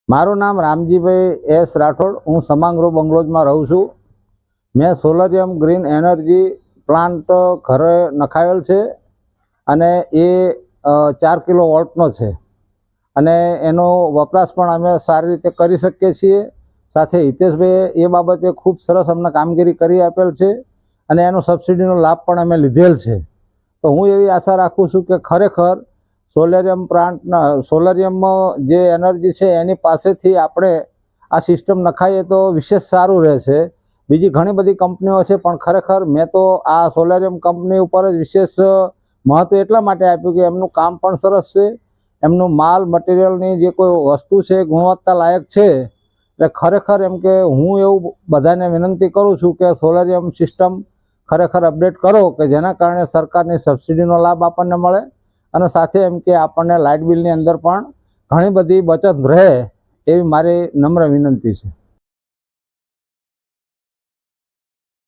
મારું નામ રામજીભાઈ એસ રાઠોડ, હું સમાંગ્રો બંગલોઝમાં રહું છું। મેં સોલરિયમ ગ્રીન એનર્જી પ્લાન્ટ ઘરે નખાવેલ છે અને એ 4 કિલો વોલ્ટનો છે અને એનો વપરાશ પણ અમે સારી રીતે કરી શકીએ છીએ। સાથે હિતેશભાઈએ એ બાબતે ખૂબ સરસ અમને કામગીરી કરી આપેલ છે અને એનો સબસિડીનો લાભ પણ અમે લીધેલ છે। તો હું એવી આશા રાખું છું કે ખરેખર સોલરિયમમાં જે એનર્જી છે એની પાસેથી આપણે આ સિસ્ટમ નખાઈએ તો વિશેષ સારું રહેશે। બીજી ઘણી બધી કંપનીઓ છે પણ ખરેખર મેં તો આ સોલરિયમ કંપની ઉપર જ વિશેષ મહત્વ એટલા માટે આપ્યું કે એમનું કામ પણ સરસ છે, એમનું માલ મટીરિયલની જે કોઈ વસ્તુ છે ગુણવત્તા લાયક છે। એટલે ખરેખર એમ કે હું એવું બધાને વિનંતી કરું છું કે સોલરિયમ સિસ્ટમ ખરેખર અપડેટ કરો કે જેના કારણે સરકારની સબસિડીનો લાભ આપણને મળે અને સાથે એમ કે આપણને લાઇટ બિલની અંદર પણ ઘણી બધી બચત રહે એવી મારી નમ્ર વિનંતી છે।